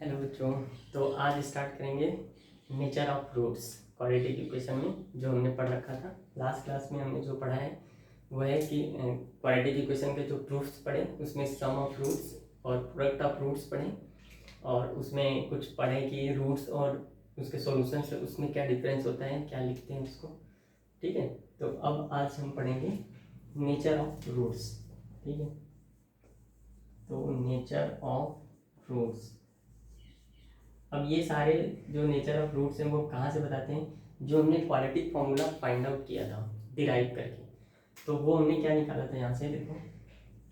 Hello बच्चों। तो आज स्टार्ट करेंगे nature of fruits quadratic equation में जो हमने पढ़ रखा था। लास्ट क्लास में हमने जो पढ़ा है वो है कि क्वाड्रेटिक इक्वेशन के जो प्रूफ्स पढ़े उसमें सम ऑफ फ्रूट्स और प्रोडक्ट ऑफ फ्रूट्स पढ़े और उसमें कुछ पढ़े कि रूट्स और उसके सॉल्यूशन से उसमें क्या डिफरेंस होता है, क्या लिखते हैं उसको। ठीक है, तो अब आज हम पढ़ेंगे नेचर ऑफ फ्रूट्स। ठीक है, तो नेचर ऑफ फ्रूट्स। अब ये सारे जो नेचर ऑफ फ्रूट्स हैं वो कहाँ से बताते हैं, जो हमने क्वाड्रेटिक फॉर्मूला फाइंड आउट किया था डिराइव करके। तो वो हमने क्या निकाला था, यहाँ से देखो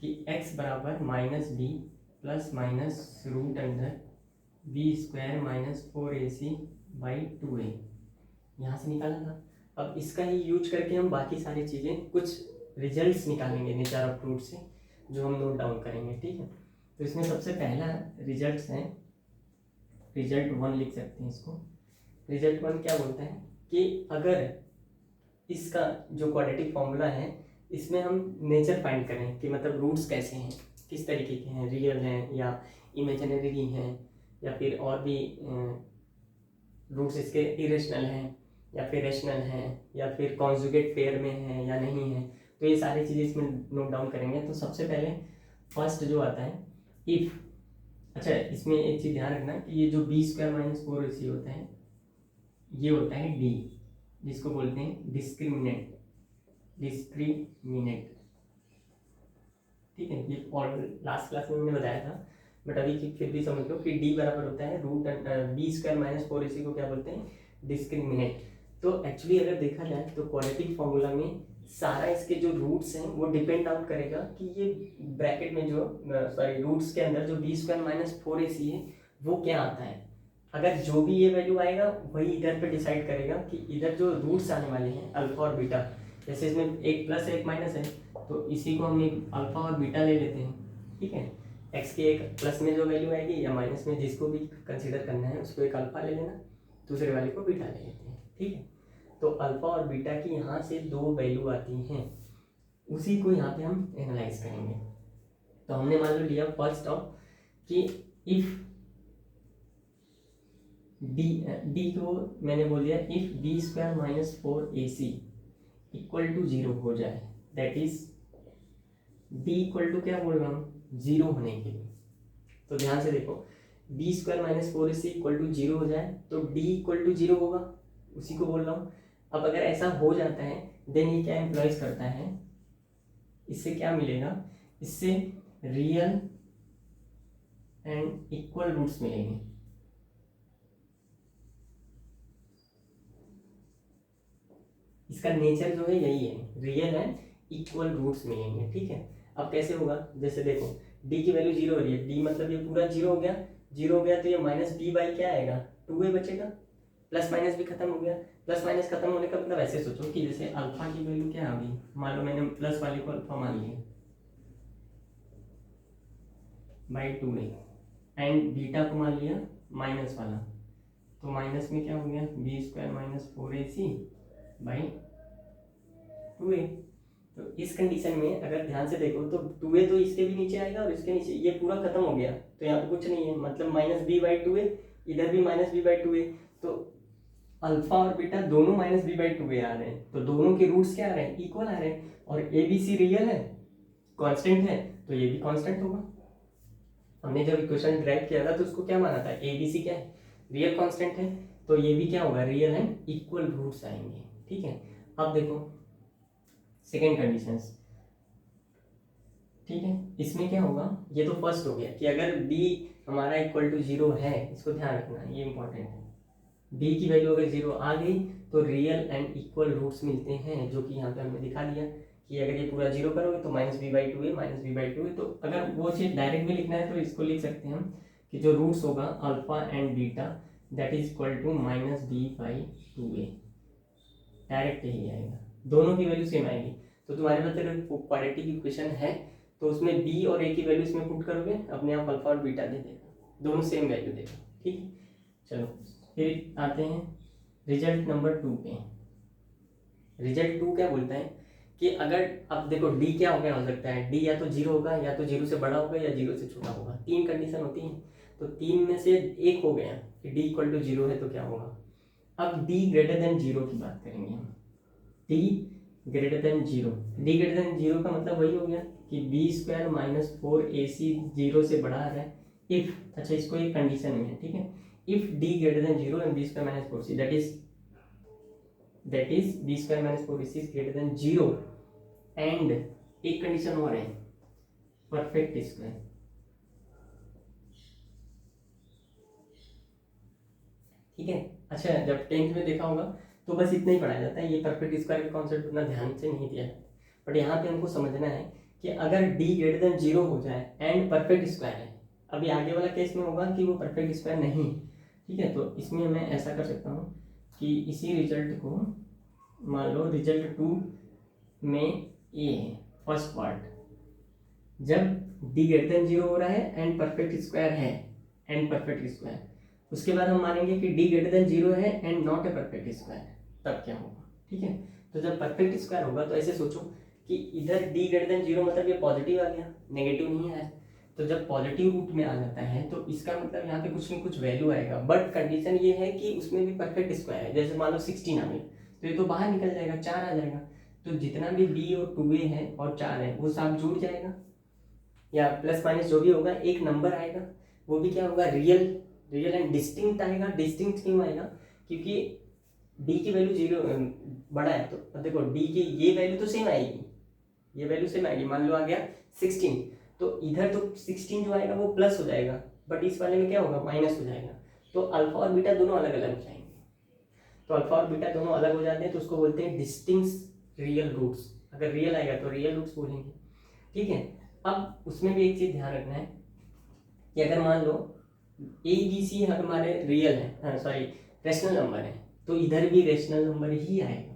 कि x बराबर minus b plus minus root under B square minus 4ac by 2a, यहाँ से निकाला था। अब इसका ही यूज करके हम बाकी सारी चीज़ें कुछ रिजल्ट्स निकालेंगे नेचर ऑफ फ्रूट से, जो हम नोट डाउन करेंगे। ठीक है, तो इसमें सबसे पहला रिजल्ट्स है रिजल्ट 1 लिख सकते हैं इसको। रिजल्ट 1 क्या बोलता है कि अगर इसका जो क्वाड्रेटिक फॉर्मूला है इसमें हम नेचर फाइंड करें कि मतलब रूट्स कैसे हैं, किस तरीके के हैं, रियल हैं या इमेजिनरी हैं या फिर और भी रूट्स इसके इरेशनल हैं या फिर रेशनल हैं या फिर कॉन्जुगेट पेयर में हैं या नहीं है, तो ये सारी चीज़ें इसमें नोट डाउन करेंगे। तो सबसे पहले फर्स्ट जो आता है इफ़। अच्छा, इसमें एक चीज़ ध्यान रखना कि ये जो बी स्क्वायर माइनस 4ac होता है ये होता है डी, जिसको बोलते हैं डिस्क्रिमिनेंट। ठीक है, ये और लास्ट क्लास में मैंने बताया था बट अभी फिर भी समझ लो कि डी बराबर होता है root B square minus 4ac को क्या बोलते हैं, डिस्क्रिमिनेंट। तो एक्चुअली अगर देखा जाए तो क्वाड्रेटिक फॉर्मूला में सारा इसके जो रूट्स हैं वो डिपेंड आउट करेगा कि ये ब्रैकेट में जो रूट्स के अंदर जो बी स्क्वायर माइनस 4ac है वो क्या आता है। अगर जो भी ये वैल्यू आएगा वही इधर पे डिसाइड करेगा कि इधर जो रूट्स आने वाले हैं अल्फा और बीटा, जैसे इसमें एक प्लस एक माइनस है तो इसी को हम एक अल्फा और बीटा ले लेते हैं। ठीक है, एक्स के एक प्लस में जो वैल्यू आएगी या माइनस में जिसको भी कंसिडर करना है उसको एक अल्फा ले लेना, दूसरे वाले को बीटा ले लेते हैं। ठीक है, तो अल्फा और बीटा की यहाँ से दो वैल्यू आती हैं, उसी को यहाँ पे हम एनालाइज करेंगे। तो हमने मान लो लिया फर्स्ट ऑफ कि इफ डी को मैंने बोल दिया if b square minus 4ac equal to 0 हो जाए, that is d equal to क्या बोल रहा हूँ, 0 होने के लिए। तो ध्यान से देखो, b square minus 4ac equal to 0 हो जाए तो डी इक्वल टू 0 होगा, उसी को बोल रहा हूँ। अब अगर ऐसा हो जाता है देन ये क्या एम्प्लॉयज करता है, इससे क्या मिलेगा, इससे रियल एंड इक्वल रूट्स मिलेंगे। इसका नेचर जो है यही है, रियल एंड इक्वल रूट्स मिलेंगे। ठीक है, अब कैसे होगा, जैसे देखो d की वैल्यू 0 हो रही है, d मतलब ये पूरा 0 हो गया, 0 हो गया तो ये माइनस b बाई क्या आएगा 2a बचेगा, प्लस माइनस भी खत्म हो गया। प्लस माइनस खत्म होने का मतलब ऐसे सोचो कि जैसे अल्फा की वैल्यू क्या आ गई, मान लो मैंने प्लस वाले को अल्फा मान लिया बाई 2a एंड बीटा को मान लिया माइनस वाला, तो माइनस में क्या हो गया B square minus 4ac by 2a। तो इस कंडीशन में अगर ध्यान से देखो तो 2a तो इसके भी नीचे आएगा और इसके नीचे, ये पूरा खत्म हो गया तो यहाँ पे कुछ नहीं है, मतलब माइनस बी बाई 2a, इधर भी माइनस बी बाई 2a, तो अल्फा और बीटा दोनों माइनस बी बाई 2a आ रहे हैं, तो दोनों के रूट्स क्या आ रहे हैं, इक्वल आ रहे हैं। और ए बी सी रियल है, कांस्टेंट है, तो ये भी कांस्टेंट होगा। हमने जब इक्वेशन ड्राइव किया था तो उसको क्या माना था, ए बी सी क्या है, रियल कांस्टेंट है, तो ये भी क्या होगा, रियल एंड इक्वल रूट्स आएंगे। ठीक है, अब देखो सेकेंड कंडीशंस। ठीक है, इसमें क्या होगा, ये तो फर्स्ट हो गया कि अगर b हमारा इक्वल टू 0 है, इसको ध्यान रखना ये इंपॉर्टेंट है, b की वैल्यू अगर 0 आ गई तो रियल एंड इक्वल रूट्स मिलते हैं, जो कि यहाँ पे हमने दिखा दिया कि अगर ये पूरा 0 करोगे तो minus b by 2a minus b by 2a। तो अगर वो चीज़ डायरेक्ट भी लिखना है तो इसको लिख सकते हैं हम कि जो रूट्स होगा alpha and beta that is equal to minus b by 2a, direct यही आएगा, दोनों की वैल्यू सेम आएगी। तो तुम्हारे पास अगर क्वाड्रेटिक इक्वेशन है तो उसमें b और a की वैल्यू इसमें पुट करोगे, अपने आप अल्फा और बीटा दे देगा, दोनों सेम वैल्यू देगा। ठीक है, चलो फिर आते हैं रिजल्ट नंबर 2 पे। रिजल्ट 2 क्या बोलता है कि अगर अब देखो d क्या हो सकता है, d या तो 0 होगा या तो 0 से बड़ा होगा या 0 से छोटा होगा, तीन कंडीशन होती हैं। तो 3 में से एक हो गया कि डी इक्वल टू 0 है तो क्या होगा। अब डी ग्रेटर देन 0 की बात करेंगे हम। D greater than 0, D greater than 0 का मतलब वही हो गया कि बी स्क्वायर माइनस 4ac 0 से बड़ा आ रहा है इफ, अच्छा इसको एक कंडीशन में है, ठीक है, if d greater than 0 and b square minus 4c that is b square minus 4ac is greater than 0 and एक कंडीशन और है परफेक्ट स्क्वायर, ठीक है। अच्छा जब 10th में देखा होगा तो बस इतना ही पढ़ाया जाता है, ये परफेक्ट स्क्वायर का कॉन्सेप्ट उतना ध्यान से नहीं दिया जाता, बट यहाँ पे हमको समझना है कि अगर d ग्रेटर देन 0 हो जाए एंड परफेक्ट स्क्वायर है, अभी आगे वाला केस में होगा कि वो परफेक्ट स्क्वायर नहीं, ठीक है, तो इसमें मैं ऐसा कर सकता हूँ कि इसी रिजल्ट को मान लो रिजल्ट 2 में ए है फर्स्ट पार्ट, जब d ग्रेटर देन 0 हो रहा है एंड परफेक्ट स्क्वायर है एंड परफेक्ट स्क्वायर, उसके बाद हम मानेंगे कि d ग्रेटर देन 0 है and not a perfect square, तब क्या होगा, ठीक है। तो जब परफेक्ट स्क्वायर होगा तो ऐसे सोचो कि इधर d ग्रेटर देन 0 मतलब ये पॉजिटिव आ गया, नेगेटिव नहीं है, तो जब पॉजिटिव रूट में आ जाता है तो इसका मतलब यहाँ पे कुछ न कुछ वैल्यू आएगा, बट कंडीशन ये है कि उसमें भी परफेक्ट स्क्वायर है, जैसे मान लो 16 आ गया तो ये तो बाहर निकल जाएगा, 4 आ जाएगा, तो जितना भी b और 2a है और 4 है वो सब जुड़ जाएगा, या प्लस माइनस जो भी होगा एक नंबर आएगा, वो भी क्या होगा रियल एंड डिस्टिंक्ट आएगा। डिस्टिंक्ट क्यों आएगा, क्योंकि d की वैल्यू 0 बड़ा है, तो देखो d की ये वैल्यू तो सेम आएगी, ये वैल्यू सेम आएगी, मान लो आ गया 16, तो इधर तो 16 जो आएगा वो प्लस हो जाएगा, बट इस वाले में क्या होगा माइनस हो जाएगा, तो अल्फा और बीटा दोनों अलग अलग हो जाएंगे, तो अल्फा और बीटा दोनों अलग हो जाते हैं तो उसको बोलते हैं डिस्टिंक्ट रियल रूट्स, अगर रियल आएगा तो रियल रूट्स बोलेंगे, ठीक है। अब उसमें भी एक चीज ध्यान रखना है कि अगर मान लो ए बी सी हमारे रियल है, सॉरी रेशनल नंबर है, तो इधर भी रेशनल नंबर ही आएगा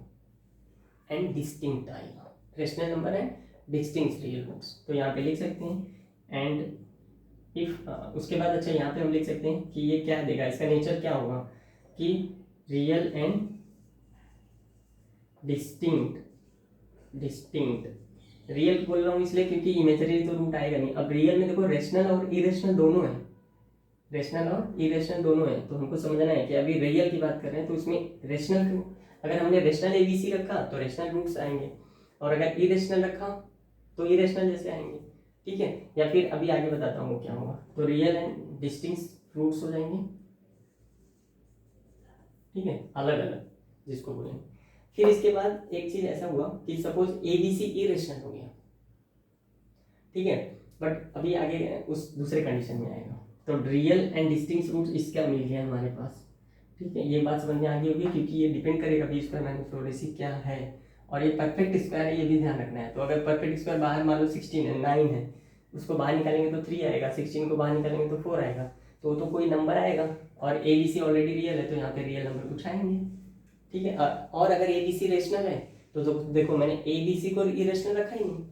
एंड डिस्टिंक्ट आएगा, रेशनल नंबर है डिस्टिंक्ट रियल रूट्स, तो यहाँ पे लिख सकते हैं एंड इफ उसके बाद अच्छा यहाँ पे हम लिख सकते हैं कि ये क्या देगा, इसका नेचर क्या होगा कि रियल एंड डिस्टिंक्ट रियल बोल रहा हूँ इसलिए क्योंकि इमेजनरी तो रूट आएगा नहीं, अब रियल में देखो रेशनल और इरेशनल दोनों है, रेशनल और इरेशनल दोनों है, तो हमको समझना है कि अभी रियल की बात कर रहे हैं तो उसमें रेशनल क्यों, अगर हमने रेशनल एबीसी रखा तो रेशनल रूट्स आएंगे, और अगर इरेशनल रखा तो इरेशनल जैसे आएंगे, ठीक है, या फिर अभी आगे बताता हूँ क्या होगा, तो रियल एंड डिस्टिंक्ट रूट्स हो जाएंगे, ठीक है, अलग अलग जिसको बोलेंगे। फिर इसके बाद एक चीज ऐसा हुआ कि suppose a B c irrational हो गया, ठीक है, बट अभी आगे उस दूसरे कंडीशन में आएगा, तो रियल एंड डिस्टिंक्ट रूट्स इसका मिल गया हमारे पास, ठीक है, ये बात समझ में आ गई होगी क्योंकि ये डिपेंड करेगा बी स्क्वायर माइनस 4ac क्या है, और ये परफेक्ट स्क्वायर है ये भी ध्यान रखना है, तो अगर परफेक्ट स्क्वायर बाहर मान लो 16 है 9 है, उसको बाहर निकालेंगे तो 3 आएगा, 16 को बाहर निकालेंगे तो 4 आएगा, तो कोई नंबर आएगा, और a B c already real है तो यहाँ पे रियल नंबर कुछ आएंगे, ठीक है, और अगर ए बी सी रेशनल है तो देखो मैंने ए बी सी को इरेशनल रखा ही नहीं,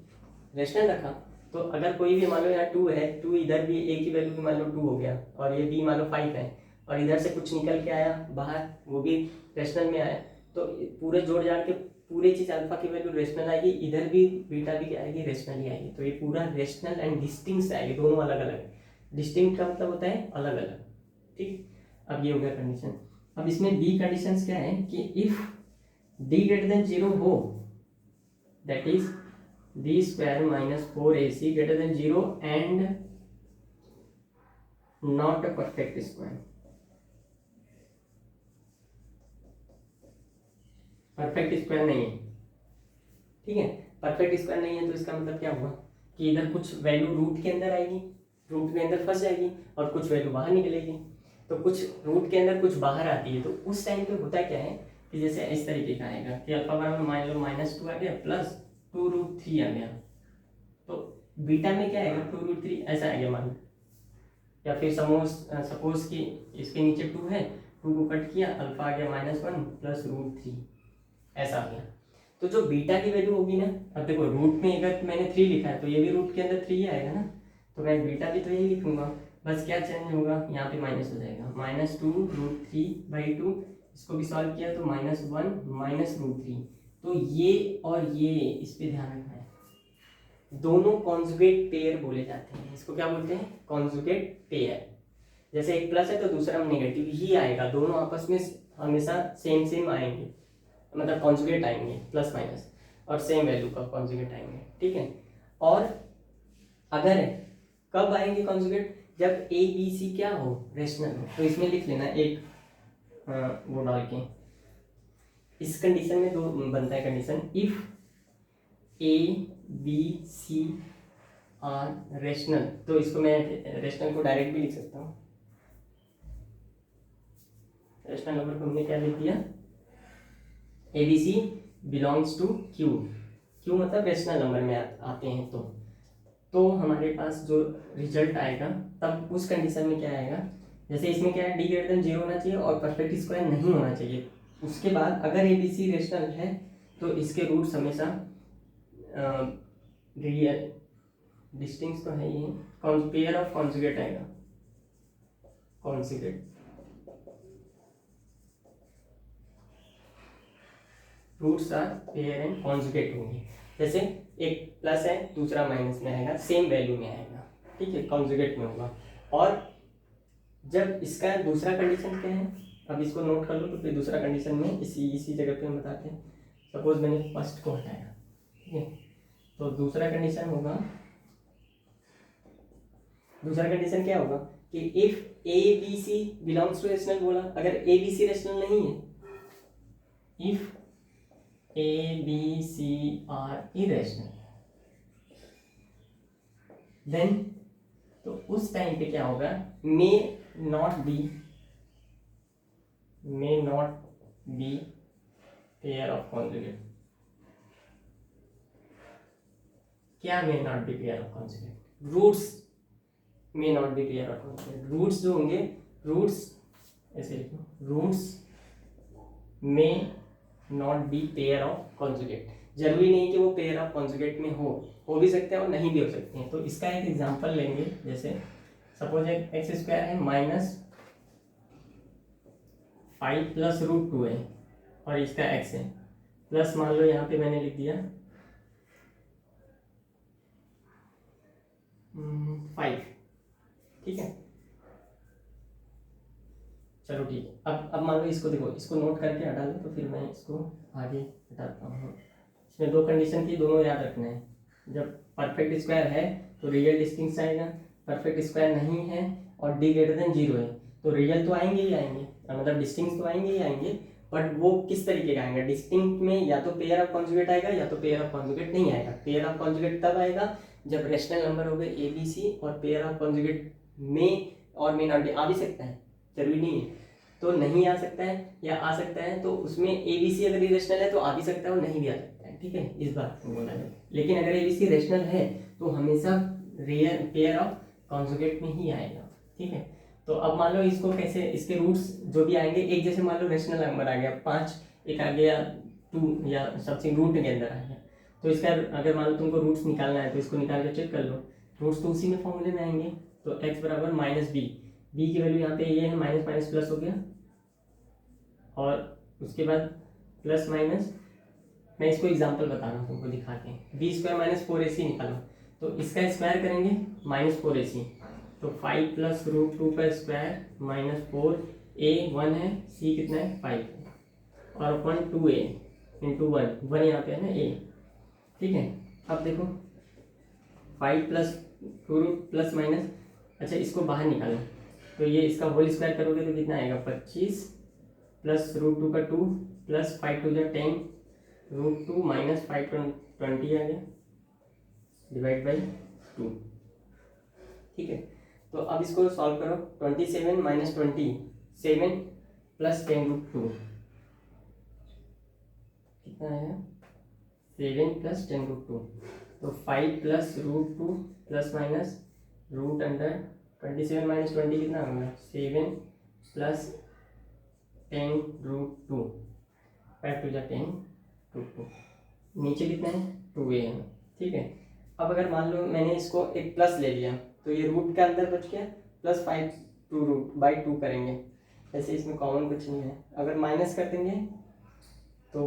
रेशनल रखा, तो अगर कोई भी मान लो यहाँ 2 है, 2 इधर भी ए की वैल्यू भी मान लो 2 हो गया, और ये बी मान लो 5 है, और इधर से कुछ निकल के आया बाहर वो भी रेशनल में आया, तो पूरे जोड़ जाड़ के पूरी चीज अल्फा की वैल्यू रेशनल आएगी, इधर भी बीटा भी क्या आएगी रेशनल ही आएगी, तो ये पूरा रेशनल एंड डिस्टिंक्ट आएगी, दोनों अलग अलग, डिस्टिंक्ट का मतलब होता है अलग अलग, ठीक। अब ये हो गया कंडीशन। अब इसमें बी कंडीशंस क्या है कि इफ डी ग्रेटर देन 0 हो that is d square minus 4ac greater than 0 and not a perfect square, perfect square नहीं है, ठीक है, परफेक्ट स्क्वायर नहीं है तो इसका मतलब क्या हुआ कि इधर कुछ वैल्यू रूट के अंदर आएगी, रूट के अंदर फंस जाएगी, और कुछ वैल्यू बाहर निकलेगी, तो कुछ रूट के अंदर कुछ बाहर आती है, तो उस टाइम पे होता क्या है कि जैसे इस तरीके का आएगा कि अल्फा बराबर मान लो -2 आ गया प्लस 2√3 आ गया, तो बीटा में क्या आएगा 2√3 ऐसा आ गया मान, या फिर सपोज कि इसके नीचे 2 है, 2 को कट किया अल्फा आ गया -1 प्लस √3 ऐसा आ गया, तो जो बीटा की वैल्यू होगी ना, अब देखो रूट में अगर मैंने 3 लिखा है तो ये भी रूट के अंदर 3 ही आएगा ना, तो मैं बीटा भी तो यही लिखूंगा, बस क्या चेंज होगा यहाँ पे माइनस हो जाएगा, -2√3/2, इसको भी सॉल्व किया तो -1 -√3, तो ये और ये इस पे ध्यान रखना है, दोनों कॉन्जुगेट पेयर बोले जाते हैं, इसको क्या बोलते हैं कॉन्जुगेट पेयर, जैसे एक प्लस है तो दूसरा नेगेटिव ही आएगा, दोनों आपस में हमेशा सेम सेम आएंगे, मतलब कॉन्जुगेट आएंगे, प्लस माइनस और सेम वैल्यू का कॉन्जुगेट आएंगे, ठीक है। और अगर कब आएंगे कॉन्जुगेट, जब ए बी सी क्या हो, रेशनल हो। तो इसमें लिख लेना एक वो डाल के, इस कंडीशन में दो बनता है condition, if A B C are rational, तो इसको मैं रेशनल को डायरेक्ट भी लिख सकता हूँ। रेशनल नंबर को हमने क्या लिख दिया, a B C belongs to Q, Q मतलब रेशनल नंबर में आते हैं। तो हमारे पास जो रिजल्ट आएगा तब उस कंडीशन में क्या आएगा, जैसे इसमें क्या है, डी ग्रेटर देन 0 होना चाहिए और परफेक्ट स्क्वायर नहीं होना चाहिए। उसके बाद अगर ए बी सी रेशनल है तो इसके रूट्स हमेशा रियल डिस्टिंक्ट तो है ही, पेयर ऑफ कॉन्जुगेट आएगा, conjugate roots are pair and conjugate होंगे। जैसे एक प्लस है दूसरा माइनस में आएगा, सेम वैल्यू में आएगा, ठीक है, कॉन्जुगेट में होगा। और जब इसका दूसरा कंडीशन क्या है, अब इसको नोट कर लो, तो फिर दूसरा कंडीशन में इसी जगह पे हम बताते हैं। सपोज मैंने फर्स्ट को हटाया, ठीक है, तो दूसरा कंडीशन होगा, दूसरा कंडीशन क्या होगा कि if A B C belongs to rational बोला, अगर ए बी सी रेशनल नहीं है, if A B C are irrational, then तो उस टाइम पे क्या होगा, may not be pair of conjugate. क्या may not be pair of conjugate, roots may not be pair of conjugate, roots जो होंगे, रूट्स ऐसे लिखो, roots may not be pair of conjugate. जरूरी नहीं कि वो पेयर ऑफ कॉन्जुगेट में हो भी सकते हैं और नहीं भी हो सकते हैं। तो इसका एक एग्जांपल लेंगे, जैसे सपोज एक एक्स स्क्वायर है माइनस 5 प्लस रूट 2 है और इसका एक्स है, प्लस मान लो यहाँ पे मैंने लिख दिया 5, ठीक है। चलो ठीक है, अब मान लो इसको देखो, इसको नोट करके हटा लो, तो फिर मैं इसको आगे हटाता हूँ। इसमें दो कंडीशन थी, दोनों याद रखना है। जब परफेक्ट स्क्वायर है तो रियल डिस्टिंक्ट आएगा, परफेक्ट स्क्वायर नहीं है और डी ग्रेटर देन 0 है तो रियल तो आएंगे ही आएंगे, मतलब डिस्टिंक्ट तो आएंगे ही आएंगे, बट वो किस तरीके का आएगा, डिस्टिंक्ट में या तो पेयर ऑफ कॉन्जुगेट आएगा या तो पेयर ऑफ कॉन्जुगेट नहीं आएगा। पेयर ऑफ कॉन्जुगेट तब आएगा जब रेशनल नंबर हो गए ए बी सी और पेयर ऑफ कॉन्जुगेट में और मे नॉट बी, आ भी सकता है, जरूरी नहीं है, तो नहीं आ सकता है या आ सकता है, तो उसमें ए बी सी अगर इरेशनल है तो आ भी सकता है और नहीं भी आ सकता है, ठीक है, इस बात को बोला जाए। लेकिन अगर ए बी सी रेशनल है तो हमेशा रियल पेयर ऑफ कॉन्जुगेट में ही आएगा, ठीक है। तो अब मान लो इसको कैसे, इसके रूट्स जो भी आएंगे, एक जैसे मान लो रेशनल नंबर आ गया 5, एक आ गया 2 या समथिंग रूट के अंदर आ गया, तो इसका अगर मान लो तुमको रूट्स निकालना है तो इसको निकाल के चेक कर लो, रूट्स तो उसी में फॉर्मूले में आएंगे। तो x बराबर माइनस बी, बी की वैल्यू यहाँ पे ये है, माइनस माइनस प्लस हो गया, और उसके बाद प्लस माइनस, मैं इसको एग्जांपल बता रहा हूँ तुमको दिखा के, बी स्क्वायर माइनस 4ac निकालो, तो इसका स्क्वायर करेंगे माइनस 4ac, तो 5 प्लस रूट 2 का स्क्वायर माइनस 4, a 1 है, c कितना है 5 है, और 1 2a इंटू 1 यहाँ पे है ना a, ठीक है। अब देखो 5 प्लस रूट प्लस माइनस, अच्छा इसको बाहर निकालो, तो ये इसका होल स्क्वायर करोगे तो कितना आएगा 25 प्लस रूट 2 का 2 प्लस 5 टू 10 रूट 2 माइनस 5 20 आ गया डिवाइड बाई 2, ठीक है। तो अब इसको सॉल्व करो, 27 माइनस 27 प्लस 10 रूट 2 कितना आएगा 7 प्लस 10 रूट 2, तो 5 plus root 2 plus minus root under 27 minus 20 कितना होगा 7 प्लस 10 रूट 2, 5 टू 10 रूट 2, नीचे कितना है 2a है, ठीक है। अब अगर मान लो मैंने इसको एक प्लस ले लिया तो ये रूट के अंदर बच गया, प्लस 5 टू रूट बाई 2 करेंगे, ऐसे इसमें कॉमन कुछ नहीं है। अगर माइनस कर देंगे तो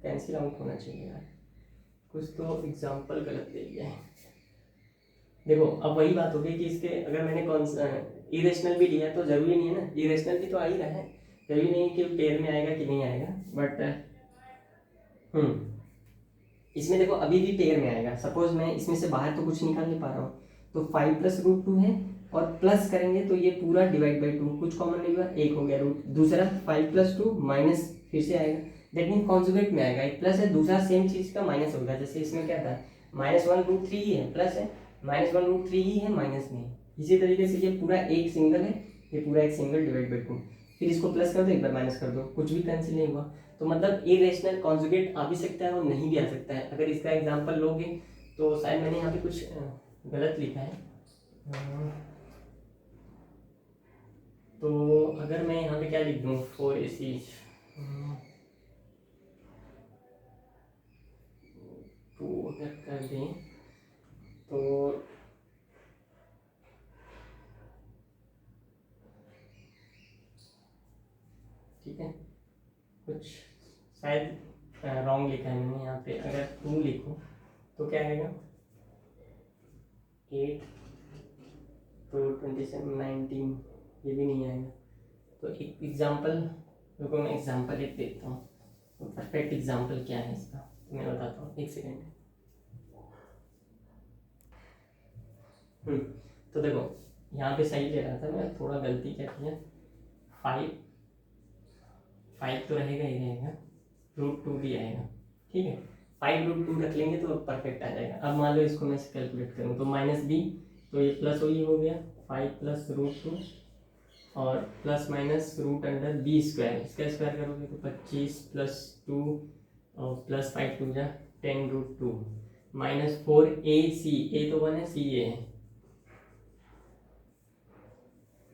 कैंसिल आउट होना चाहिए यार, कुछ तो एग्जाम्पल गलत ले लिया है। देखो अब वही बात होगी कि इसके अगर मैंने इरेशनल भी लिया तो जरूरी नहीं है ना, इरेशनल भी तो आ ही रहा है, जरूरी नहीं कि पेयर में आएगा कि नहीं आएगा, बट इसमें देखो अभी भी पेयर में आएगा। सपोज मैं इसमें से बाहर तो कुछ निकाल नहीं पा रहा हूँ, तो 5 प्लस रूट 2 है, और प्लस करेंगे तो ये पूरा डिवाइड बाई 2, कुछ कॉमन नहीं हुआ, एक हो गया रूट, दूसरा 5 प्लस 2 माइनस फिर से आएगा, दैट मीन कॉन्जुगेट में आएगा, एक प्लस है, दूसरा सेम चीज़ का माइनस होगा। जैसे इसमें क्या था, -1√3 ही है, प्लस है, -1√3 ही है माइनस में। इसी तरीके से ये पूरा एक सिंगल है, ये पूरा एक सिंगल डिवाइड बाई 2, फिर इसको प्लस कर दो, एक बार माइनस कर दो, कुछ भी कैंसिल नहीं हुआ। तो मतलब इरेशनल कॉन्जुगेट आ भी सकता है और नहीं भी आ सकता है। अगर इसका एग्जांपल लोगे तो शायद मैंने यहाँ पे कुछ गलत लिखा है, तो अगर मैं यहाँ पे क्या लिख दूँ, 4AC तो अगर कर दें तो ठीक है, कुछ शायद रॉन्ग लिखा है मैंने यहाँ पे। अगर 2 लिखूँ तो क्या आएगा, 8 तो 27 19, ये भी नहीं आएगा। तो एक एग्जांपल, रुको मैं एग्जांपल एक देखता हूँ, तो परफेक्ट एग्जांपल क्या है इसका तो मैं बताता हूँ, एक सेकेंड। तो देखो यहाँ पे सही ले रहा था मैं, थोड़ा गलती क्या किया, 5 तो रहेगा ही रहेगा, √2 भी आएगा, ठीक है, 5√2 रख लेंगे तो परफेक्ट आ जाएगा। अब मान लो इसको मैं कैलकुलेट करूँ तो -b, तो ये प्लस वही हो गया, 5 प्लस √2 और प्लस माइनस √b स्क्वायर, इसका स्क्वायर करोगे तो 25 प्लस 2 और प्लस 5 2 जा 10√2 -4AC, ए तो 1 है, सी ए है,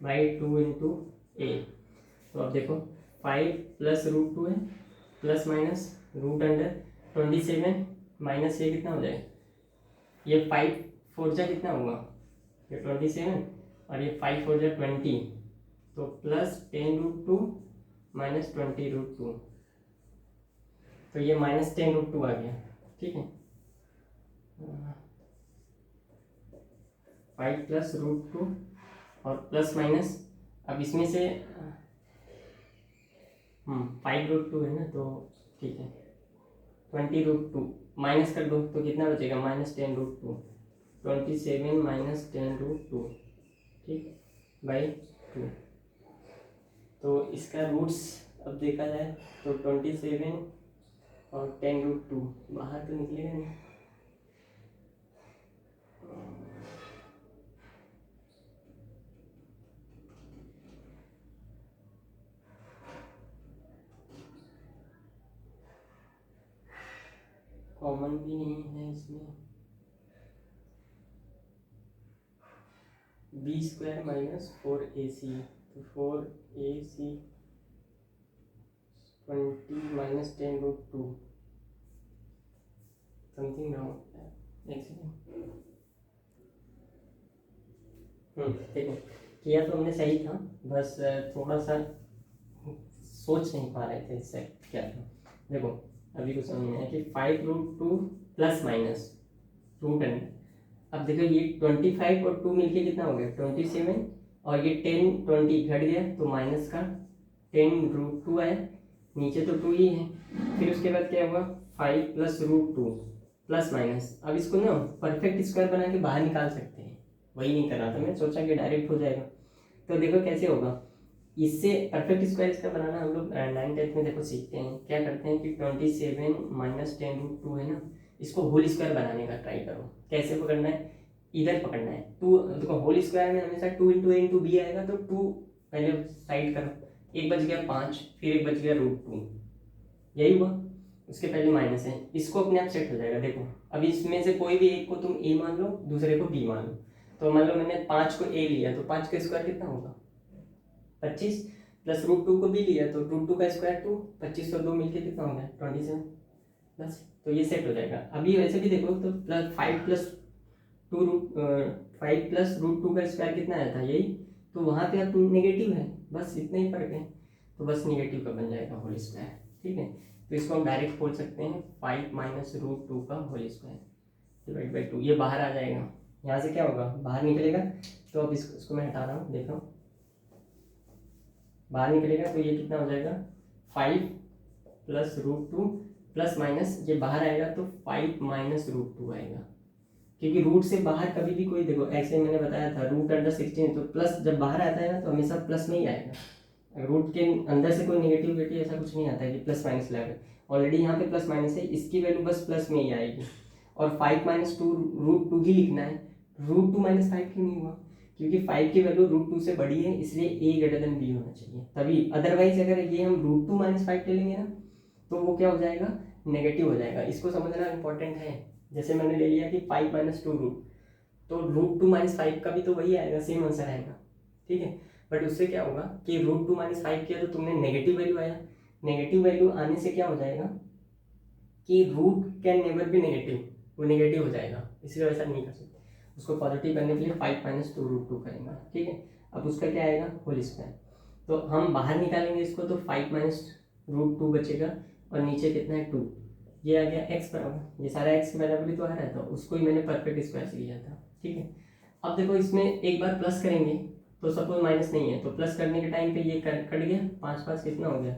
बाई 2 इंटू ए। तो अब देखो 5 प्लस √2 है, प्लस माइनस √27 माइनस ये कितना हो जाएगा, ये 5 4 जा कितना होगा, ये 27 और ये 5 4 जा 20, तो प्लस 10√2 माइनस 20√2, तो ये -10√2 आ गया, ठीक है। 5 प्लस √2 और प्लस माइनस, अब इसमें से 5√2 है ना, तो ठीक है, 20√2 माइनस कर दो तो कितना बचेगा, -10√2, 27 माइनस 10√2, ठीक, बाई 2। तो इसका रूट्स अब देखा जाए तो 27 और 10√2 बाहर तो निकलेगा नहीं, कॉमन भी नहीं है इसमें, b स्क्वायर माइनस 4AC, तो 4AC 20 माइनस 10√2, समथिंग रॉन्ग, एक सेकेंड। ठीक है, किया तो हमने सही था, बस थोड़ा सा सोच नहीं पा रहे थे इससे क्या था। देखो अभी कुछ समझ में आया कि 5√2 प्लस माइनस √n, अब देखो ये 25 और 2 मिलके कितना हो गया 27, और ये 10 20 घट गया तो माइनस का 10√2 आया, नीचे तो 2 ही है, फिर उसके बाद क्या हुआ 5 प्लस √2 प्लस माइनस। अब इसको ना परफेक्ट स्क्वायर बना के बाहर निकाल सकते हैं, वही नहीं करा था मैं, सोचा कि डायरेक्ट हो जाएगा। तो देखो कैसे होगा, इससे परफेक्ट स्क्वायर इसका बनाना हम लोग 9th में देखो सीखते हैं, क्या करते हैं कि 27 माइनस 10√2 है ना, इसको होल स्क्वायर बनाने का ट्राई करो। कैसे पकड़ना है, इधर पकड़ना है, 2 देखो होल स्क्वायर में हमेशा 2 इंटू ए इंटू बी आएगा, तो 2 पहले साइड करो, एक बच गया 5, फिर एक बच गया √2, यही हुआ, उसके पहले माइनस है, इसको अपने आप सेट हो जाएगा। देखो अब इसमें से कोई भी एक को तुम ए मान लो, दूसरे को बी मान लो, तो मान लो मैंने 5 को ए लिया तो 5 का स्क्वायर कितना होगा 25, प्लस √2 को भी लिया तो √2 का स्क्वायर 2, 25 और 2 मिलके कितना हो गया 27, बस तो ये सेट हो जाएगा। अभी वैसे भी देखो तो प्लस 5 प्लस 2 का स्क्वायर कितना आया था यही, तो वहाँ पे अब नेगेटिव है, बस इतना ही फर्क है, तो बस नेगेटिव का बन जाएगा होल स्क्वायर, ठीक है। तो इसको हम डायरेक्ट बोल सकते हैं 5 माइनस √2 का होल स्क्वायर डिवाइड बाई 2, ये बाहर आ जाएगा, यहाँ से क्या होगा बाहर निकलेगा। तो अब इसको मैं हटा रहा हूँ, देखो बाहर निकलेगा तो ये कितना हो जाएगा 5 plus root two plus minus ये बाहर आएगा तो 5 माइनस रूट टू आएगा, क्योंकि रूट से बाहर कभी भी कोई देखो ऐसे मैंने बताया था रूट अंडर 16 तो प्लस जब बाहर आता है ना तो हमेशा प्लस में ही आएगा। रूट के अंदर से कोई नेगेटिव ऐसा कुछ नहीं आता है कि प्लस माइनस लगे, ऑलरेडी यहाँ पे प्लस माइनस है, इसकी वैल्यू बस प्लस में ही आएगी। और 5 माइनस टू रूट टू ही लिखना है, रूट टू माइनस 5 क्यों नहीं हुआ, क्योंकि 5 की वैल्यू रूट टू से बड़ी है इसलिए ए ग्रेटर देन बी होना चाहिए तभी, अदरवाइज अगर ये हम रूट टू माइनस 5 ले लेंगे ना तो वो क्या हो जाएगा नेगेटिव हो जाएगा। इसको समझना इंपॉर्टेंट है। जैसे मैंने ले लिया कि 5 माइनस टू रूट, तो रूट टू माइनस 5 का भी तो वही आएगा, सेम आंसर आएगा, ठीक है। बट उससे क्या होगा कि रूट टू माइनस 5 किया तो तुमने नेगेटिव वैल्यू आया, नेगेटिव वैल्यू आने से क्या हो जाएगा कि root can never be negative, वो नेगेटिव हो जाएगा, इसलिए वैसा नहीं कर सकते। उसको पॉजिटिव करने के लिए 5 माइनस टू रूट टू करेंगे, ठीक है। अब उसका क्या आएगा होल स्क्वायर, तो हम बाहर निकालेंगे इसको तो 5 माइनस रूट टू बचेगा और नीचे कितना है 2, ये आ गया x बराबर, ये सारा x बराबर ही तो आ रहा था, उसको ही मैंने परफेक्ट स्क्वायर से लिया था, ठीक है। अब देखो इसमें एक बार प्लस करेंगे तो सपोज माइनस नहीं है तो प्लस करने के टाइम पे ये कट गया, 5 5 कितना हो गया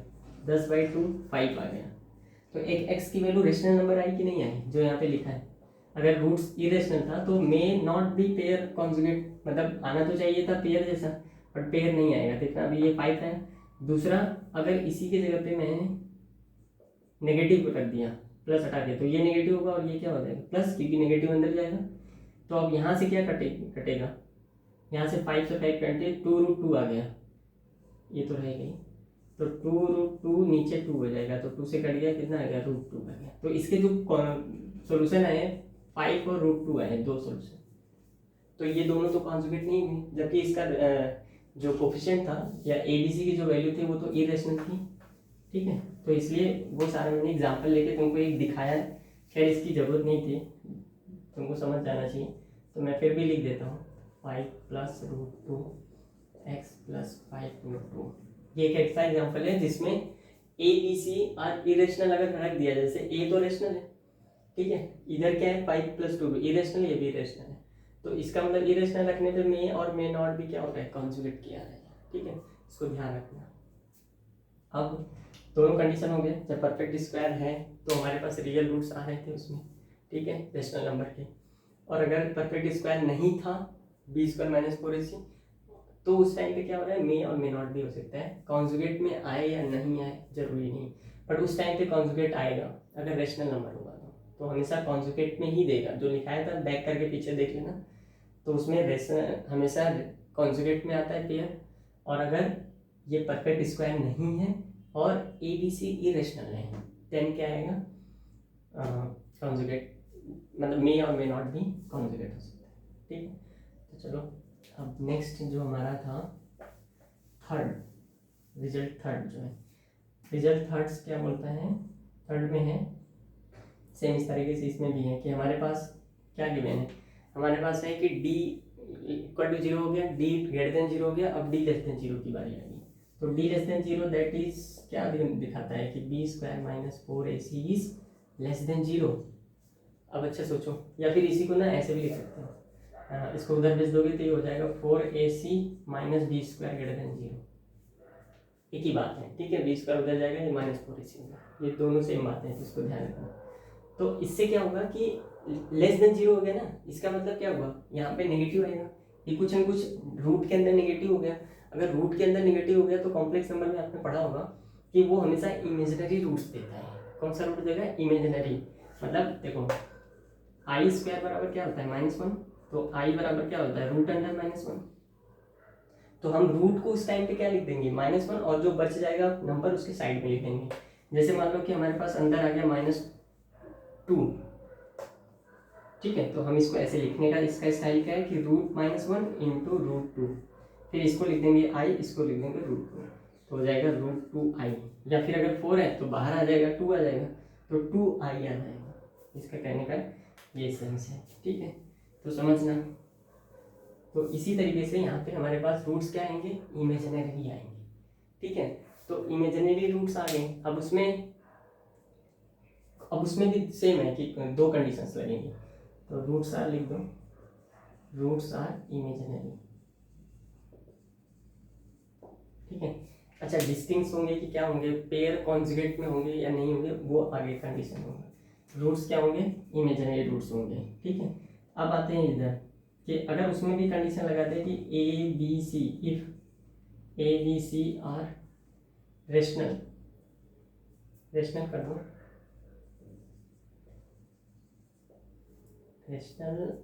10/2 5 आ गया। तो एक x की वैल्यू रेशनल नंबर आई कि नहीं आई जो यहाँ पे लिखा है, अगर रूट्स इरेशनल था तो मे नॉट बी पेयर कॉन्जुगेट, मतलब आना तो चाहिए था पेयर जैसा बट पेयर नहीं आएगा, देखना अभी ये 5 है। दूसरा अगर इसी के जगह पे मैंने नेगेटिव को रख दिया प्लस हटा दिया तो ये नेगेटिव होगा और ये क्या हो जाएगा प्लस, क्योंकि नेगेटिव अंदर जाएगा। तो अब यहाँ से क्या कटेगा, यहाँ से 5 से 5 कटे 2 रूट 2 आ गया, ये तो रह गई, तो 2 रूट 2 नीचे 2 हो जाएगा, तो 2 से कट गया कितना आ गया रूट 2 आ गया। तो इसके जो सोल्यूशन आए 5 और रूट 2 आए, दो सोल्यूशन, तो ये दोनों तो कॉन्जुगेट नहीं हुए, जबकि इसका जो कोफिशिएंट था या एबीसी की जो वैल्यू थी वो तो इरेशनल थी, ठीक है। तो इसलिए वो सारा मैंने एग्जाम्पल लेके तुमको एक दिखाया है, खैर इसकी ज़रूरत नहीं थी, तुमको समझ जाना चाहिए, तो मैं फिर भी लिख देता हूँ 5 plus root 2 x plus 5 root 2। ये एक ऐसा एग्जाम्पल है जिसमें ए बी सी और इरेशनल अगर रख दिया, जैसे ए तो रेशनल है, ठीक है, इधर क्या है 5 प्लस 2 इरेशनल, ये भी इरेशनल है, तो इसका मतलब इरेशनल रखने पे मे और मे नॉट भी क्या होता है कॉन्जुगेट किया है, ठीक है, इसको ध्यान रखना। अब दोनों कंडीशन हो गए, जब परफेक्ट स्क्वायर है तो हमारे पास रियल रूट्स आ रहे थे उसमें, ठीक है, रेशनल नंबर के, और अगर परफेक्ट स्क्वायर नहीं था बी स्क्वायर माइनस 4ac तो उस टाइम पे क्या हो रहा है मे और मे नॉट भी हो सकता है, कॉन्जुगेट में आए या नहीं आए जरूरी नहीं, बट उस टाइम पे कॉन्जुगेट आएगा अगर रेशनल नंबर होगा तो हमेशा कॉन्जुगेट में ही देगा, जो लिखाया था बैक करके पीछे देख लेना, तो उसमें रेशनल हमेशा कॉन्जुगेट में आता है पेयर, और अगर ये परफेक्ट स्क्वायर नहीं है और ए बी सी इरेशनल है देन क्या आएगा कॉन्जुगेट, मतलब मे और मे नॉट भी कॉन्जुगेट हो सकता है, ठीक है। तो चलो अब नेक्स्ट जो हमारा था थर्ड रिजल्ट, थर्ड जो है रिजल्ट थर्ड्स क्या बोलता है, थर्ड में है सेम इस तरीके से इसमें भी है कि हमारे पास क्या गिवन है, हमारे पास है कि डी इक्वल टू 0 हो गया, डी ग्रेटर देन 0 हो गया, अब डी लेस देन 0 की बारी आएगी, तो D less than 0 that is क्या दिखाता है कि B square minus 4ac is less than 0। अब अच्छा सोचो, या फिर इसी को ना ऐसे भी लिख सकते हो, इसको उधर भेज दोगे तो ये हो जाएगा 4ac minus B square greater than 0, एक ही बात है, ठीक है, बी स्क्वायर उधर जाएगा ये माइनस 4ac होगा, ये दोनों सेम बातें हैं, इसको ध्यान रखना। तो इससे क्या होगा कि लेस देन 0 हो गया ना, इसका मतलब क्या होगा यहाँ पे नेगेटिव आएगा, ये कुछ न कुछ रूट के अंदर नेगेटिव हो गया, अगर रूट के अंदर नेगेटिव हो गया तो कॉम्प्लेक्स नंबर में आपने पढ़ा होगा कि वो हमेशा इमेजिनरी रूट्स देता है, कौन सा रूट देगा इमेजिनरी, मतलब देखो आई स्क्वायर बराबर क्या होता है -1, तो आई बराबर क्या होता है रूट अंडर -1, तो हम रूट को उस टाइम पे क्या लिख देंगे -1 और जो बच जाएगा नंबर उसके साइड में लिख देंगे। जैसे मान लो कि हमारे पास अंदर आ गया -2, ठीक है, तो हम इसको ऐसे लिखने का इसका स्टाइल क्या है कि √-1 इंटू √2, फिर इसको लिख देंगे i, इसको लिख देंगे √2, तो हो जाएगा √2i, या फिर अगर 4 है तो बाहर आ जाएगा 2 आ जाएगा, तो 2i आ जाएगा, इसका कहने का ये सेंस है, ठीक है, तो समझना। तो इसी तरीके से यहाँ पे हमारे पास रूट्स क्या आएंगे इमेजिनरी आएंगे, ठीक है, तो इमेजिनरी रूट्स आ गए, अब उसमें भी सेम है कि दो कंडीशंस लगेंगी, तो रूट्स आर लिख दो, रूट्स आर इमेजिनरी, ठीक है, अच्छा, डिस्टिंक्ट होंगे कि क्या होंगे, पेयर कॉन्जुगेट में होंगे या नहीं होंगे, वो आगे कंडीशन होंगे। रूट्स क्या होंगे, इमेजिनरी रूट्स होंगे। ठीक है, अब आते हैं इधर कि अगर उसमें भी कंडीशन लगाते हैं कि A B C, if A B C are rational, rational कर दो, रेशनल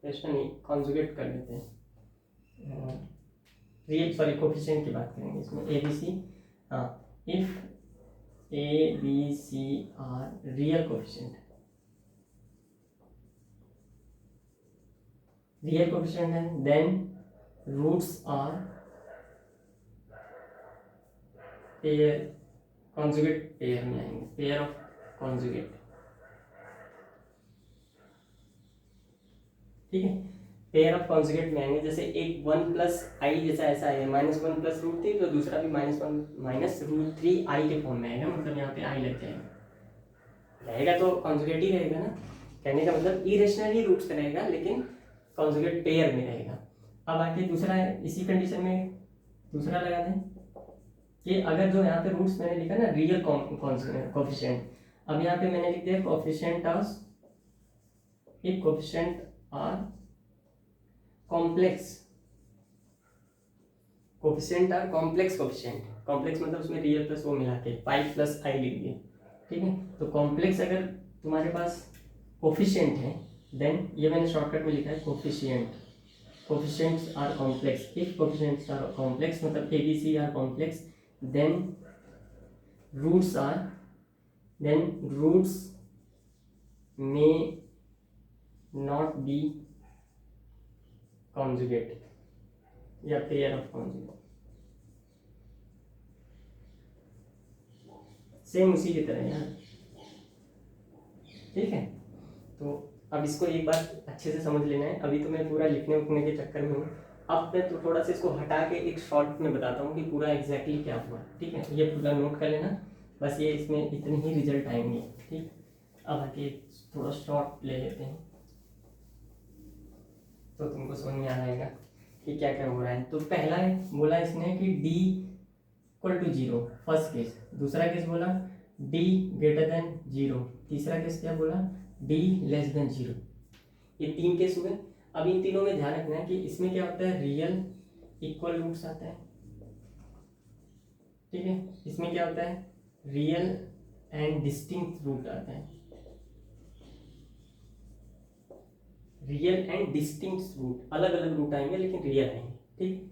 रेशनल नहीं, कॉन्जुगेट कर लेते हैं, रियल सॉरी कोफिशिएंट की बात करेंगे इसमें, ए बी सी, हाँ, if A B C are real coefficient, real coefficient है, then roots are pair, conjugate pair में आएंगे, पेयर ऑफ कॉन्जुगेट। ठीक है, पेयर ऑफ कॉन्जुगेट में आएंगे, जैसे एक 1 प्लस आई जैसा ऐसा है, -1 प्लस रूट 3, तो दूसरा भी -1 माइनस रूट 3 आई के फॉर्म में आएगा, मतलब यहाँ पे आई लग जाएगा, रहेगा तो कॉन्जुगेट ही रहेगा ना, कहने का मतलब इरेशनल ही रूट्स रहेगा लेकिन कॉन्जुगेट पेयर में रहेगा। अब आके दूसरा है, इसी कंडीशन में दूसरा लगा दें कि अगर जो यहाँ पे रूट्स मैंने लिखा ना रियल कोफिशिएंट, अब यहाँ पे मैंने लिख दिया coefficient of, if coefficient are complex, coefficient are complex coefficient, complex मतलब उसमें रियल प्लस वो मिला के 5 प्लस आई लिख दिए। ठीक है, तो कॉम्प्लेक्स अगर तुम्हारे पास कोफिशिएंट है, देन ये मैंने शॉर्टकट में लिखा है coefficient, coefficients are complex, if coefficients are complex मतलब A B C are complex, then roots are, then roots may not be conjugate या पेयर ऑफ कॉन्जुगेट, सेम उसी की तरह यार। ठीक है, तो अब इसको एक बार अच्छे से समझ लेना है, अभी तो मैं पूरा लिखने उठने के चक्कर में हूँ, अब मैं तो थोड़ा सा इसको हटा के एक शॉर्ट में बताता हूँ कि पूरा एग्जैक्टली क्या हुआ। ठीक है, ये पूरा नोट कर लेना, बस ये इसमें इतने ही रिजल्ट आएंगे। ठीक, अब आके थोड़ा शॉर्ट ले लेते हैं तो तुमको समझ में आ जाएगा कि क्या क्या हो रहा है। तो पहला है बोला इसने कि d equal to 0, first case, दूसरा केस बोला d ग्रेटर देन 0, तीसरा केस क्या बोला d लेस देन 0, ये 3 केस हुए। अब इन तीनों में ध्यान रखना है कि इसमें क्या होता है, रियल इक्वल रूट्स आता है। ठीक है, इसमें क्या होता है, रियल एंड डिस्टिंक्ट रूट आता है, रियल एंड डिस्टिंक्ट रूट, अलग अलग रूट आएंगे लेकिन रियल आएंगे। ठीक,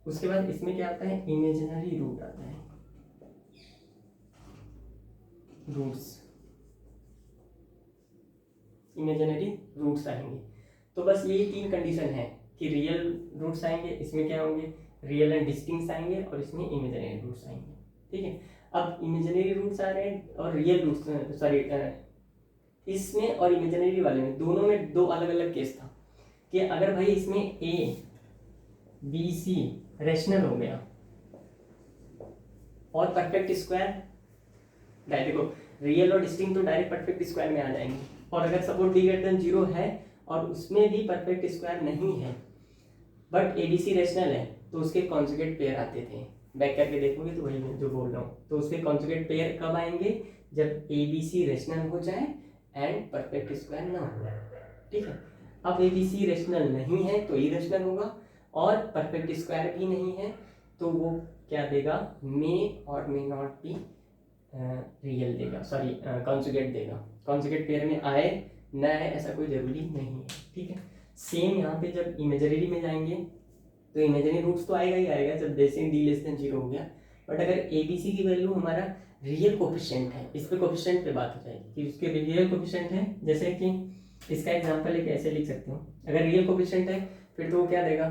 उसके बाद इसमें क्या आता है, इमेजिनरी रूट आता है, रूट्स, इमेजिनरी रूट्स आएंगे। तो बस यही 3 कंडीशन है कि रियल रूट्स आएंगे, इसमें क्या होंगे, रियल एंड डिस्टिंक्ट आएंगे और इसमें इमेजिनरी रूट्स आएंगे। ठीक है, अब इमेजिनरी रूट्स आ रहे हैं और रियल रूट्स, सॉरी इसमें और इमेजिनरी वाले में दोनों में 2 अलग अलग केस था कि अगर भाई इसमें ए बी सी रेशनल हो गया और परफेक्ट स्क्वायर, देखो रियल और डिस्टिंक्ट तो डायरेक्ट परफेक्ट स्क्वायर में आ जाएंगे, और अगर सपोज डी ग्रेटर देन 0 है और उसमें भी परफेक्ट स्क्वायर नहीं है but A B C rational है, तो उसके कॉन्जुगेट पेयर आते थे। बैक करके देखोगे तो वही मैं जो बोल रहा हूँ, तो उसके कॉन्जुगेट पेयर कब आएंगे, जब ए बी सी रेशनल हो जाए एंड परफेक्ट स्क्वायर ना हो। ठीक है, अब ए बी सी रेशनल नहीं है तो इरेशनल होगा, और परफेक्ट स्क्वायर भी नहीं है तो वो क्या देगा, मे और मे नॉट बी रियल देगा, सॉरी कॉन्जुगेट देगा। कॉन्जुगेट पेयर में आए ना आए ऐसा कोई जरूरी नहीं है। ठीक है, सेम यहाँ पे जब इमेजिनरी में जाएंगे तो इमेजिनरी रूट्स तो आएगा ही आएगा जब जैसे डी लेस देन 0 हो गया, बट अगर ए बी सी की वैल्यू हमारा रियल कोफिशिएंट है, इस पे कोफिशिएंट पे बात हो जाएगी कि उसके रियल कोफिशिएंट है। जैसे कि इसका एग्जांपल एक ऐसे लिख सकते हो, अगर रियल कोफिशिएंट है फिर तो वो क्या देगा,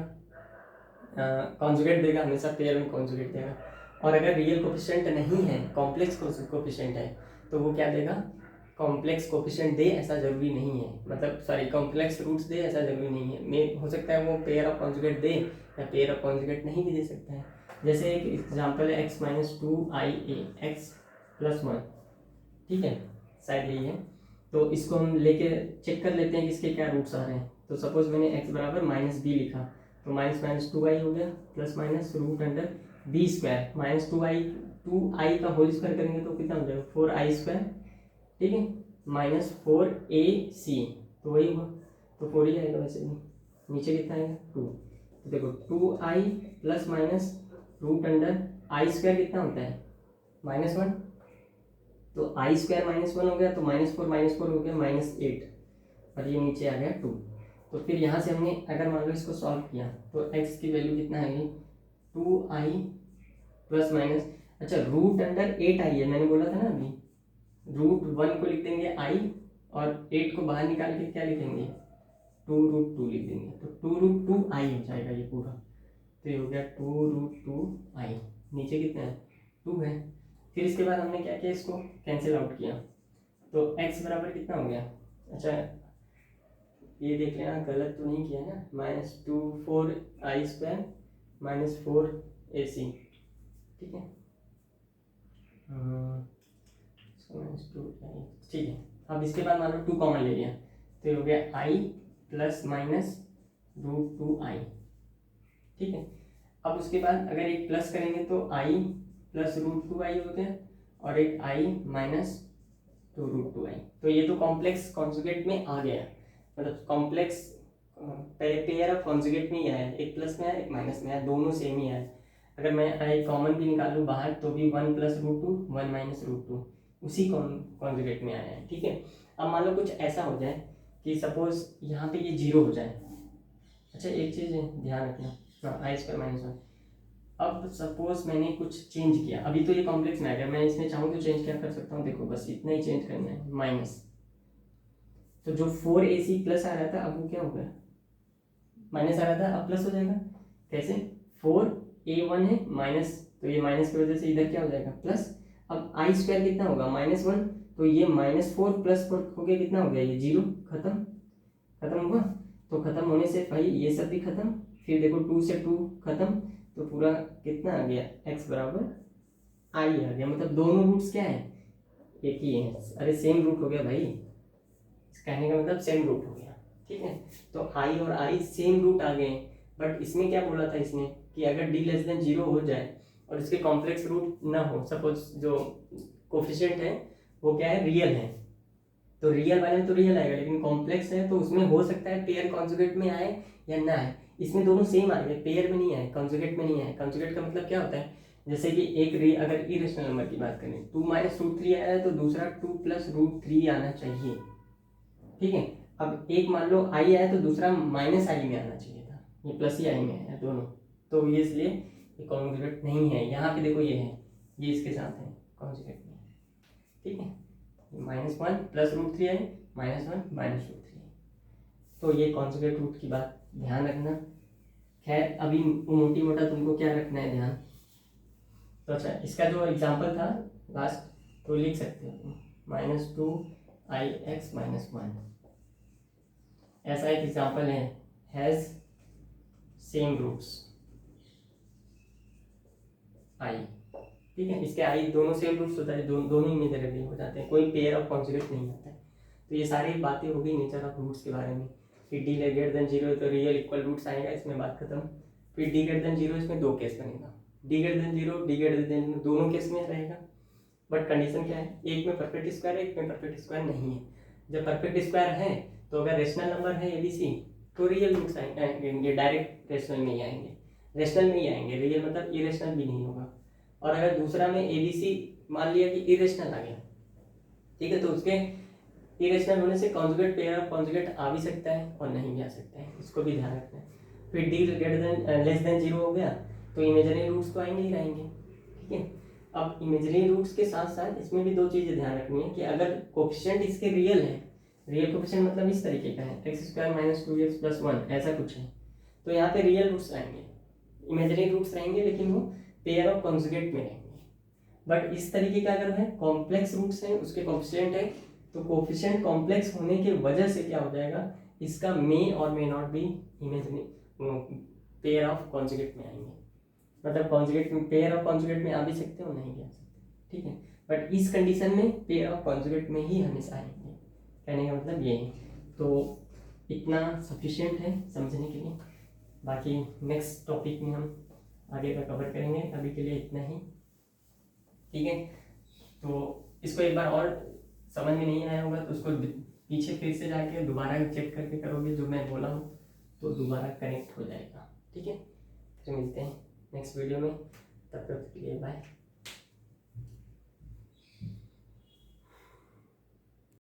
कॉन्जुगेट देगा, हमेशा पेयर में कॉन्जुगेट देगा। और अगर रियल कोफिशिएंट नहीं है, कॉम्प्लेक्स कोफिशिएंट है, तो वो क्या देगा, कॉम्प्लेक्स कोफिशिएंट दे ऐसा जरूरी नहीं है, मतलब सॉरी कॉम्प्लेक्स रूट्स दे ऐसा जरूरी नहीं है, में हो सकता है वो पेयर ऑफ कॉन्जुगेट दे या पेयर ऑफ कॉन्जुगेट नहीं भी दे सकता है। जैसे एक एग्जांपल है x minus 2ia x plus 1, ठीक है, शायद यही है। तो इसको हम लेके चेक कर लेते हैं कि इसके क्या रूट्स आ रहे हैं। तो सपोज मैंने x बराबर -b लिखा, तो माइनस माइनस 2i हो गया plus minus root under B square minus 2i का होल स्क्वायर करेंगे तो कितना हो जाएगा 4i स्क्वायर, ठीक है, माइनस 4ac, तो वही हुआ, तो 4 ही आएगा वैसे भी, नीचे कितना आएगा 2, तो देखो 2i plus minus root under I square कितना होता है -1, तो आई स्क्वायर -1 हो गया, तो -4 हो गया -8, और ये नीचे आ गया 2। तो फिर यहाँ से हमने अगर मान लो इसको सॉल्व किया तो x की वैल्यू कितना आएगी 2i प्लस माइनस, अच्छा रूट अंडर 8i है, मैंने बोला था ना अभी, √1 को लिख देंगे i और 8 को बाहर निकाल के क्या लिखेंगे 2√2 लिख देंगे, तो 2√2i हो जाएगा ये पूरा, तो ये हो गया 2√2i, नीचे कितना है 2 है। फिर इसके बाद हमने क्या किया, इसको कैंसिल आउट किया, तो x बराबर कितना हो गया, अच्छा ये देख लेना गलत तो नहीं किया ना, -2 4i स्क्वायर -4ac, ठीक है, -2i, ठीक है। अब इसके बाद मान लो 2 कॉमन ले लिया, तो ये हो गया i प्लस माइनस √2i, ठीक है। अब उसके बाद अगर एक प्लस करेंगे तो i प्लस √2i हो गया, और एक i माइनस 2√2i, तो ये तो कॉम्प्लेक्स कॉन्जुगेट में आ गया, मतलब कॉम्प्लेक्स पेयर ऑफ कॉन्जुगेट में ही आया, एक प्लस में आया एक माइनस में आया, दोनों सेम ही आया। अगर मैं आई कॉमन भी निकालूँ बाहर तो भी 1 प्लस √2 1 माइनस √2 उसी कॉन्जुगेट में आया है, ठीक है। अब मान लो कुछ ऐसा हो जाए कि सपोज यहाँ पे ये 0 हो जाए, अच्छा एक चीज़ ध्यान रखना, हाँ आई स्क्वायर -1, अब सपोज मैंने कुछ चेंज किया, अभी तो ये कॉम्प्लेक्स में आ गया, मैं इसमें चाहूँ तो चेंज क्या कर सकता हूँ, देखो बस इतना ही चेंज करना है माइनस, तो जो 4ac प्लस आ रहा था अब वो क्या हो गया माइनस आ रहा था, अब प्लस हो जाएगा, कैसे 4a1 है माइनस, तो ये माइनस की वजह से इधर क्या हो जाएगा प्लस, अब आई स्क्वायर कितना होगा -1, तो ये -4 प्लस 4 हो गया, कितना हो गया ये 0, खत्म हुआ, तो खत्म होने से भाई ये सब भी खत्म, फिर देखो 2 से 2 खत्म, तो पूरा कितना आ गया x बराबर i आ गया, मतलब दोनों रूट्स क्या है एक ही है, अरे सेम रूट हो गया भाई, कहने का मतलब सेम रूट हो गया, ठीक है। तो i और i सेम रूट आ गए, बट इसमें क्या बोला था इसने कि अगर d लेस देन 0 हो जाए और इसके कॉम्प्लेक्स रूट ना हो, सपोज जो कोफिशिएंट है वो क्या है रियल है, तो रियल वाले में तो रियल आएगा, लेकिन कॉम्प्लेक्स है तो उसमें हो सकता है पेयर कॉन्जुगेट में आए या ना आए, इसमें दोनों सेम आ गए, पेयर में नहीं आए, कॉन्जुगेट में नहीं आए। कॉन्जुगेट का मतलब क्या होता है, जैसे कि एक अगर इरेशनल नंबर की बात करें 2 माइनस √3 आया है तो दूसरा 2 प्लस √3 आना चाहिए, ठीक है। अब एक मान लो i आया तो दूसरा माइनस i में आना चाहिए था, ये प्लस ही i में है दोनों, तो ये इसलिए ये कॉन्जुगेट नहीं है, यहाँ पे देखो ये है, ये इसके साथ है कॉन्जुगेट में, ठीक है, -1 प्लस √3 है -1 माइनस √3, तो ये कॉन्जुगेट रूट की बात ध्यान रखना। खैर अभी मोटी मोटा तुमको क्या रखना है ध्यान, तो अच्छा इसका जो एग्जाम्पल था लास्ट तो लिख सकते हो -2ix -1, ऐसा एक एग्जाम्पल है, हैज सेम रूट्स i, ठीक है, इसके i दोनों सेम रूट्स होता है, दोनों ही मेजरेबल हो जाते हैं, कोई पेयर ऑफ कॉन्जुगेट नहीं आता है। तो ये सारी बातें हो गई नेचर ऑफ रूट्स के बारे में, फिर d ग्रेटर देन 0 तो रियल इक्वल रूट्स आएगा, इसमें बात खत्म। फिर d ग्रेटर देन 0 इसमें 2 केस बनेगा, d greater than 0 d greater then दोनों केस में रहेगा, बट कंडीशन क्या है, एक में परफेक्ट स्क्वायर है एक में परफेक्ट स्क्वायर नहीं है। जब परफेक्ट स्क्वायर है तो अगर रेशनल नंबर है ABC तो रियल रूट्स आएंगे, डायरेक्ट रेशनल में ही आएंगे, रेशनल में ही आएंगे, रियल मतलब इरेशनल भी नहीं होगा। और अगर दूसरा में ABC मान लिया कि इरेशनल आ गया, ठीक है, तो उसके इरेशनल होने से कॉन्जुगेट पेयर ऑफ कॉन्जुगेट आ भी सकता है और नहीं भी आ सकता है, इसको भी ध्यान रखना है। फिर d greater than less than 0 हो गया तो इमेजिनरी रूट्स तो आएंगे ही रहेंगे, ठीक है। अब इमेजिनरी रूट्स के साथ साथ इसमें भी 2 चीज़ें ध्यान रखनी है कि अगर कोफिशिएंट इसके रियल है, रियल कोफिशिएंट मतलब इस तरीके का है x² - 2x + 1 ऐसा कुछ है, तो यहाँ पे रियल रूट्स आएंगे, इमेजिनरी रूट्स रहेंगे लेकिन वो पेयर ऑफ कॉन्जुगेट में रहेंगे। बट इस तरीके का अगर है कॉम्प्लेक्स रूट्स हैं उसके कोफिशिएंट है, तो कोफिशिएंट कॉम्प्लेक्स होने की वजह से क्या हो जाएगा, इसका मे और मे not be imaginary pair of conjugate में आएंगे, मतलब कॉन्जुगेट में पेयर ऑफ कॉन्जुगेट में आ भी सकते हो नहीं भी आ सकते, ठीक है। बट इस कंडीशन में पेयर ऑफ कॉन्जुगेट में ही हमेशा आएंगे, कहने का मतलब ये है। तो इतना सफिशिएंट है समझने के लिए, बाकी नेक्स्ट टॉपिक में हम आगे का कवर करेंगे। अभी के लिए इतना ही, ठीक है। तो इसको एक बार और समझ में नहीं आया होगा तो उसको पीछे फिर से जाके दोबारा चेक करके करोगे जो मैं बोला हूँ, तो दोबारा कनेक्ट हो जाएगा, ठीक है। फिर मिलते हैं नेक्स्ट वीडियो में, तब तक के लिए बाय।